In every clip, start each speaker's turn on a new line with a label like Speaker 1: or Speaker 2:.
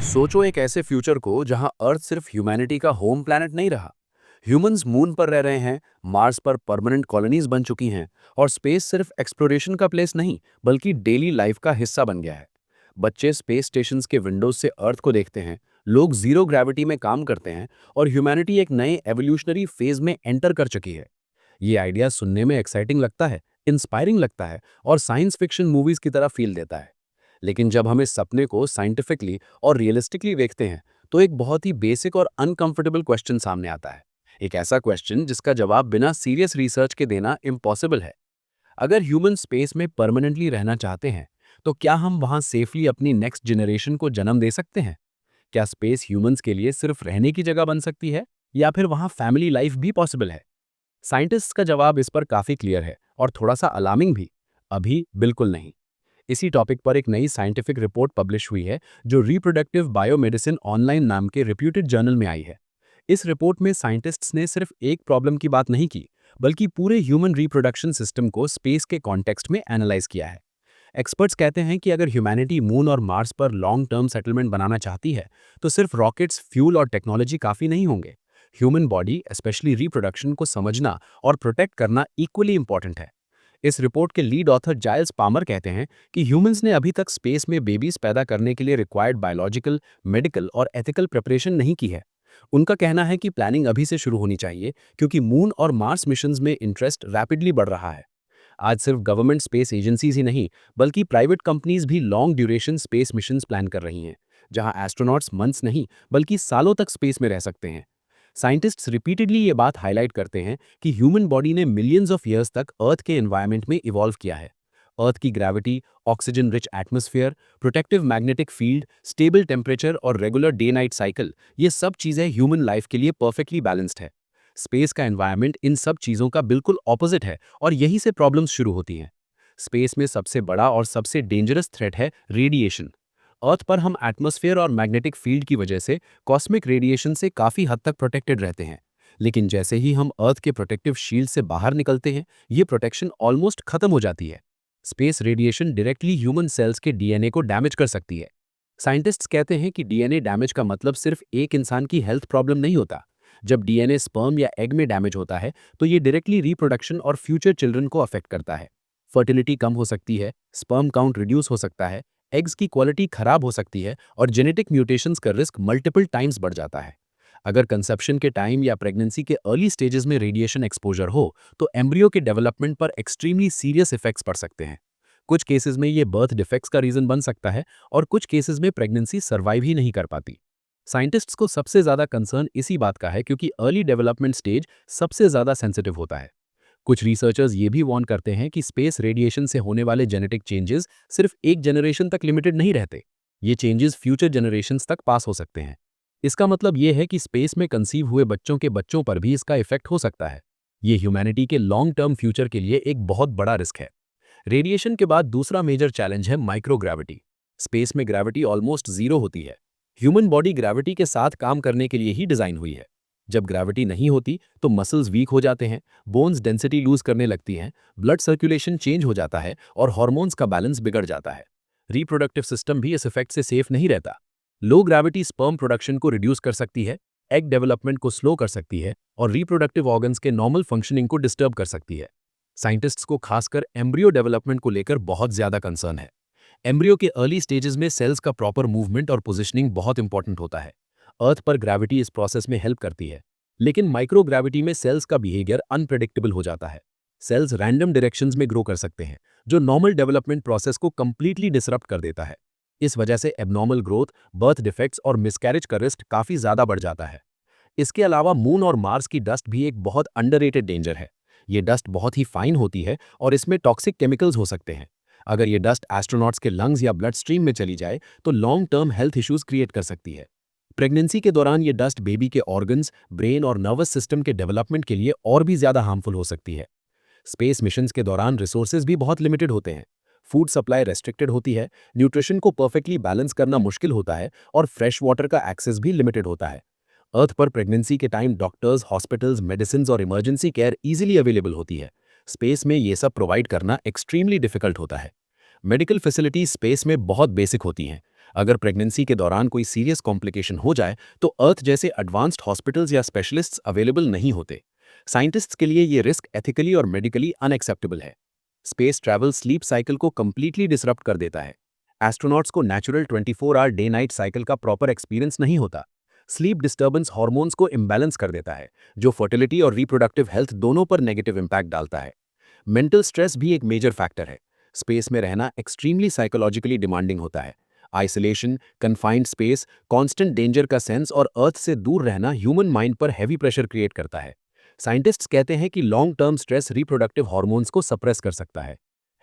Speaker 1: सोचो एक ऐसे फ्यूचर को जहां अर्थ सिर्फ ह्यूमैनिटी का होम प्लैनेट नहीं रहा। ह्यूमंस मून पर रह रहे हैं, मार्स पर परमानेंट कॉलोनीज बन चुकी हैं और स्पेस सिर्फ एक्सप्लोरेशन का प्लेस नहीं बल्कि डेली लाइफ का हिस्सा बन गया है। बच्चे स्पेस स्टेशंस के विंडोज से अर्थ को देखते हैं, लोग जीरो ग्रेविटी में काम करते हैं और ह्यूमैनिटी एक नए एवोल्यूशनरी फेज में एंटर कर चुकी है। ये आइडिया सुनने में एक्साइटिंग लगता है, इंस्पायरिंग लगता है और साइंस फिक्शन मूवीज की तरह फील देता है। लेकिन जब हम इस सपने को साइंटिफिकली और रियलिस्टिकली देखते हैं तो एक बहुत ही बेसिक और अनकंफर्टेबल क्वेश्चन सामने आता है। एक ऐसा क्वेश्चन जिसका जवाब बिना सीरियस रिसर्च के देना इम्पॉसिबल है। अगर ह्यूमन स्पेस में परमानेंटली रहना चाहते हैं तो क्या हम वहां सेफली अपनी नेक्स्ट जनरेशन को जन्म दे सकते हैं? क्या स्पेस ह्यूमंस के लिए सिर्फ रहने की जगह बन सकती है या फिर वहां फैमिली लाइफ भी पॉसिबल है? साइंटिस्ट्स का जवाब इस पर काफी क्लियर है और थोड़ा सा अलार्मिंग भी। अभी बिल्कुल नहीं। इसी टॉपिक पर एक नई साइंटिफिक रिपोर्ट पब्लिश हुई है जो रिप्रोडक्टिव बायोमेडिसिन ऑनलाइन नाम के रिप्यूटेड जर्नल में आई है। इस रिपोर्ट में साइंटिस्ट्स ने सिर्फ एक प्रॉब्लम की बात नहीं की बल्कि पूरे ह्यूमन रिप्रोडक्शन सिस्टम को स्पेस के कॉन्टेक्स्ट में एनालाइज किया है। एक्सपर्ट्स कहते हैं कि अगर ह्यूमैनिटी मून और मार्स पर लॉन्ग टर्म सेटलमेंट बनाना चाहती है तो सिर्फ रॉकेट्स, फ्यूल और टेक्नोलॉजी काफ़ी नहीं होंगे। ह्यूमन बॉडी स्पेशली रिप्रोडक्शन को समझना और प्रोटेक्ट करना इक्वली इंपॉर्टेंट है। इस रिपोर्ट के लीड ऑथर जाइल्स पामर कहते हैं कि ह्यूमंस ने अभी तक स्पेस में बेबीज पैदा करने के लिए रिक्वायर्ड बायोलॉजिकल, मेडिकल और एथिकल प्रिपरेशन नहीं की है। उनका कहना है कि प्लानिंग अभी से शुरू होनी चाहिए क्योंकि मून और मार्स मिशंस में इंटरेस्ट रैपिडली बढ़ रहा है। आज सिर्फ गवर्नमेंट स्पेस एजेंसीज ही नहीं बल्कि प्राइवेट कंपनीज भी long duration space missions plan कर रही हैं, जहां एस्ट्रोनॉट्स मंथ्स नहीं बल्कि सालों तक स्पेस में रह सकते हैं। साइंटिस्ट्स रिपीटेडली ये बात हाईलाइट करते हैं कि ह्यूमन बॉडी ने मिलियंस ऑफ ईयर्स तक अर्थ के एनवायरनमेंट में इवॉल्व किया है। अर्थ की gravity, oxygen rich atmosphere, protective magnetic field, stable temperature और रेगुलर डे नाइट साइकिल, ये सब चीज़ें ह्यूमन लाइफ के लिए परफेक्टली बैलेंस्ड है। स्पेस का एनवायरनमेंट इन सब चीज़ों का बिल्कुल ऑपोजिट है और यहीं से प्रॉब्लम्स शुरू होती हैं। स्पेस में सबसे बड़ा और सबसे डेंजरस थ्रेट है रेडिएशन। अर्थ पर हम एटमॉस्फेयर और मैग्नेटिक फील्ड की वजह से कॉस्मिक रेडिएशन से काफ़ी हद तक प्रोटेक्टेड रहते हैं। लेकिन जैसे ही हम अर्थ के प्रोटेक्टिव शील्ड से बाहर निकलते हैं, ये प्रोटेक्शन ऑलमोस्ट खत्म हो जाती है। Space radiation directly human cells के डीएनए को डैमेज कर सकती है। साइंटिस्ट्स कहते हैं कि डीएनए डैमेज का मतलब सिर्फ एक इंसान की हेल्थ प्रॉब्लम नहीं होता। जब डीएनए स्पर्म या एग में डैमेज होता है तो ये डायरेक्टली रिप्रोडक्शन और फ्यूचर चिल्ड्रन को अफेक्ट करता है। फर्टिलिटी कम हो सकती है, स्पर्म काउंट रिड्यूस हो सकता है, एग्स की क्वालिटी खराब हो सकती है और जेनेटिक म्यूटेशंस का रिस्क मल्टीपल टाइम्स बढ़ जाता है। अगर कंसेप्शन के टाइम या प्रेगनेंसी के अर्ली स्टेजेस में रेडिएशन एक्सपोजर हो तो एम्ब्रियो के डेवलपमेंट पर एक्सट्रीमली सीरियस इफेक्ट्स पड़ सकते हैं। कुछ केसेस में ये बर्थ डिफेक्ट्स का रीजन बन सकता है और कुछ केसेस में प्रेगनेंसी सर्वाइव ही नहीं कर पाती। साइंटिस्ट्स को सबसे ज्यादा कंसर्न इसी बात का है क्योंकि अर्ली डेवलपमेंट स्टेज सबसे ज्यादा सेंसिटिव होता है। कुछ रिसर्चर्स ये भी वार्न करते हैं कि स्पेस रेडिएशन से होने वाले जेनेटिक चेंजेस सिर्फ एक जनरेशन तक लिमिटेड नहीं रहते। ये चेंजेस फ्यूचर जनरेशंस तक पास हो सकते हैं। इसका मतलब ये है कि स्पेस में कंसीव हुए बच्चों के बच्चों पर भी इसका इफेक्ट हो सकता है। ये ह्यूमैनिटी के लॉन्ग टर्म फ्यूचर के लिए एक बहुत बड़ा रिस्क है। रेडिएशन के बाद दूसरा मेजर चैलेंज है माइक्रोग्रेविटी। स्पेस में ग्रेविटी ऑलमोस्ट जीरो होती है। ह्यूमन बॉडी ग्रेविटी के साथ काम करने के लिए ही डिजाइन हुई है। जब ग्रेविटी नहीं होती तो मसल्स वीक हो जाते हैं, बोन्स डेंसिटी लूज करने लगती हैं, ब्लड सर्कुलेशन चेंज हो जाता है और हार्मोन्स का बैलेंस बिगड़ जाता है। रिप्रोडक्टिव सिस्टम भी इस इफेक्ट से सेफ नहीं रहता। लो ग्रेविटी स्पर्म प्रोडक्शन को रिड्यूस कर सकती है, एग डेवलपमेंट को स्लो कर सकती है और रिप्रोडक्टिव ऑर्गन्स के नॉर्मल फंक्शनिंग को डिस्टर्ब कर सकती है। साइंटिस्ट्स को खासकर एम्ब्रियो डेवलपमेंट को लेकर बहुत ज्यादा कंसर्न है। एम्ब्रियो के अर्ली स्टेजेस में सेल्स का प्रॉपर मूवमेंट और पोजिशनिंग बहुत इंपॉर्टेंट होता है। अर्थ पर ग्रेविटी इस प्रोसेस में हेल्प करती है, लेकिन माइक्रोग्रेविटी में सेल्स का बिहेवियर अनप्रेडिक्टेबल हो जाता है। सेल्स रैंडम डायरेक्शंस में ग्रो कर सकते हैं, जो नॉर्मल डेवलपमेंट प्रोसेस को कंप्लीटली डिसरप्ट कर देता है। इस वजह से एबनॉर्मल ग्रोथ, बर्थ डिफेक्ट्स और मिसकैरेज का रिस्क काफी ज्यादा बढ़ जाता है। इसके अलावा मून और मार्स की डस्ट भी एक बहुत अंडररेटेड डेंजर है। ये डस्ट बहुत ही फाइन होती है और इसमें टॉक्सिक केमिकल्स हो सकते हैं। अगर ये डस्ट एस्ट्रोनॉट्स के लंग्स या ब्लड स्ट्रीम में चली जाए तो long term health issues create कर सकती है। प्रेगनेंसी के दौरान ये डस्ट बेबी के ऑर्गन्स, ब्रेन और नर्वस सिस्टम के डेवलपमेंट के लिए और भी ज्यादा हार्मफुल हो सकती है। स्पेस मिशंस के दौरान रिसोर्सेज भी बहुत लिमिटेड होते हैं। फूड सप्लाई रेस्ट्रिक्टेड होती है, न्यूट्रिशन को परफेक्टली बैलेंस करना मुश्किल होता है और फ्रेश वाटर का एक्सेस भी लिमिटेड होता है। अर्थ पर प्रेगनेंसी के टाइम डॉक्टर्स, हॉस्पिटल्स, मेडिसिन और इमरजेंसी केयर इजीली अवेलेबल होती है। स्पेस में ये सब प्रोवाइड करना एक्सट्रीमली डिफिकल्ट होता है। मेडिकल फैसिलिटीज स्पेस में बहुत बेसिक होती हैं। अगर प्रेगनेंसी के दौरान कोई सीरियस कॉम्प्लिकेशन हो जाए तो अर्थ जैसे एडवांस्ड हॉस्पिटल्स या स्पेशलिस्ट्स अवेलेबल नहीं होते। साइंटिस्ट्स के लिए ये रिस्क एथिकली और मेडिकली अनएक्सेप्टेबल है। स्पेस ट्रैवल स्लीप साइकिल को कंप्लीटली डिसरप्ट कर देता है। एस्ट्रोनॉट्स को natural 24 hour day night cycle का प्रॉपर एक्सपीरियंस नहीं होता। स्लीप डिस्टर्बेंस हॉर्मोन्स को इम्बैलेंस कर देता है, जो फर्टिलिटी और रिप्रोडक्टिव हेल्थ दोनों पर नेगेटिव इम्पैक्ट डालता है। मेंटल स्ट्रेस भी एक मेजर फैक्टर है। स्पेस में रहना एक्सट्रीमली साइकोलॉजिकली डिमांडिंग होता है। Isolation, confined space, constant danger का सेंस और अर्थ से दूर रहना ह्यूमन माइंड पर हैवी प्रेशर क्रिएट करता है। साइंटिस्ट्स कहते हैं कि long term stress reproductive hormones को सप्रेस कर सकता है।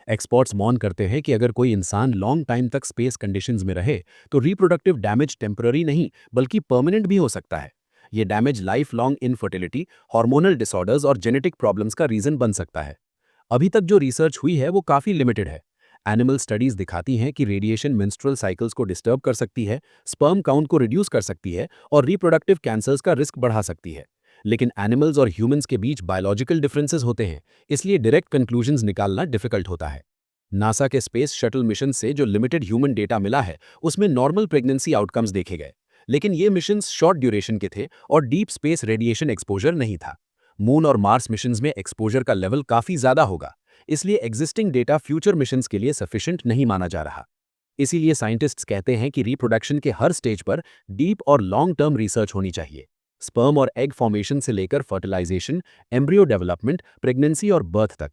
Speaker 1: एक्सपर्ट्स मॉर्न करते हैं कि अगर कोई इंसान लॉन्ग टाइम तक स्पेस कंडीशंस में रहे तो रिप्रोडक्टिव डैमेज टेम्पररी नहीं बल्कि परमानेंट भी हो सकता है। ये damage life long infertility, hormonal disorders और जेनेटिक प्रॉब्लम्स का रीजन बन सकता है। अभी तक जो रिसर्च हुई है वो काफ़ी लिमिटेड है। एनिमल स्टडीज दिखाती हैं कि रेडिएशन मेंस्ट्रुअल साइकिल्स को डिस्टर्ब कर सकती है, स्पर्म काउंट को रिड्यूस कर सकती है और रिप्रोडक्टिव कैंसर्स का रिस्क बढ़ा सकती है। लेकिन एनिमल्स और ह्यूमंस के बीच बायोलॉजिकल डिफरेंसेस होते हैं, इसलिए डायरेक्ट कंक्लूजन्स निकालना डिफिकल्ट होता है। नासा के स्पेस शटल मिशन से जो लिमिटेड ह्यूमन डेटा मिला है उसमें नॉर्मल प्रेगनेंसी आउटकम्स देखे गए, लेकिन ये मिशंस शॉर्ट ड्यूरेशन के थे और डीप स्पेस रेडिएशन एक्सपोजर नहीं था। मून और मार्स मिशंस में एक्सपोजर का लेवल काफ़ी ज़्यादा होगा, इसलिए एग्जिस्टिंग डेटा फ्यूचर मिशंस के लिए सफिशिएंट नहीं माना जा रहा। इसीलिए साइंटिस्ट्स कहते हैं कि रिप्रोडक्शन के हर स्टेज पर डीप और लॉन्ग टर्म रिसर्च होनी चाहिए। स्पर्म और एग फॉर्मेशन से लेकर फर्टिलाइजेशन, एम्ब्रियो डेवलपमेंट, प्रेगनेंसी और बर्थ तक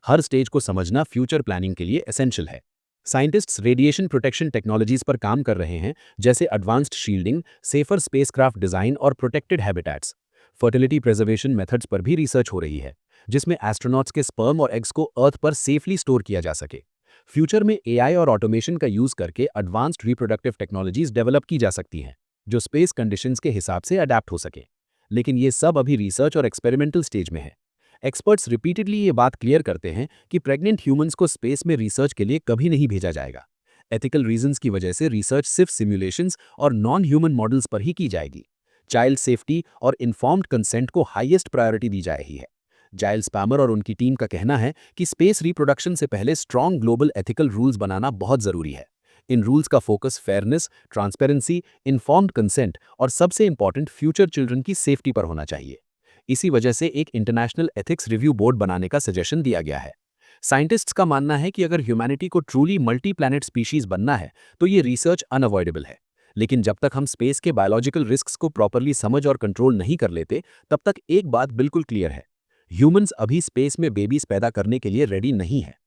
Speaker 1: हर स्टेज को समझना फ्यूचर प्लानिंग के लिए एसेंशियल है। साइंटिस्ट्स रेडिएशन प्रोटेक्शन टेक्नोलॉजीज पर काम कर रहे हैं, जैसे advanced shielding, safer spacecraft design और protected habitats. Fertility preservation methods पर भी रिसर्च हो रही है, जिसमें एस्ट्रोनॉट्स के स्पर्म और एग्स को अर्थ पर सेफली स्टोर किया जा सके। फ्यूचर में एआई और ऑटोमेशन का यूज करके एडवांस्ड रिप्रोडक्टिव टेक्नोलॉजीज डेवलप की जा सकती हैं, जो स्पेस कंडीशंस के हिसाब से अडेप्ट हो सके। लेकिन ये सब अभी रिसर्च और एक्सपेरिमेंटल स्टेज में है। एक्सपर्ट्स रिपीटेडली ये बात क्लियर करते हैं कि प्रेग्नेंट ह्यूमंस को स्पेस में रिसर्च के लिए कभी नहीं भेजा जाएगा। एथिकल रीजंस की वजह से रिसर्च सिर्फ सिमुलेशंस और नॉन ह्यूमन मॉडल्स पर ही की जाएगी। चाइल्ड सेफ्टी और इन्फॉर्म्ड कंसेंट को हाईएस्ट प्रायोरिटी दी जा रही है। जाइल स्पैमर और उनकी टीम का कहना है कि स्पेस रिप्रोडक्शन से पहले स्ट्रॉन्ग ग्लोबल एथिकल रूल्स बनाना बहुत जरूरी है। इन रूल्स का focus fairness, transparency, informed consent और सबसे इंपॉर्टेंट फ्यूचर चिल्ड्रन की सेफ्टी पर होना चाहिए। इसी वजह से एक इंटरनेशनल एथिक्स रिव्यू बोर्ड बनाने का सजेशन दिया गया है। साइंटिस्ट्स का मानना है कि अगर ह्यूमैनिटी को ट्रूली मल्टी प्लैनेट स्पीशीज बनना है तो ये रिसर्च अनअवॉइडेबल है। लेकिन जब तक हम स्पेस के बायोलॉजिकल रिस्क्स को प्रॉपरली समझ और कंट्रोल नहीं कर लेते, तब तक एक बात बिल्कुल क्लियर है, ह्यूमंस अभी स्पेस में बेबीज पैदा करने के लिए रेडी नहीं है।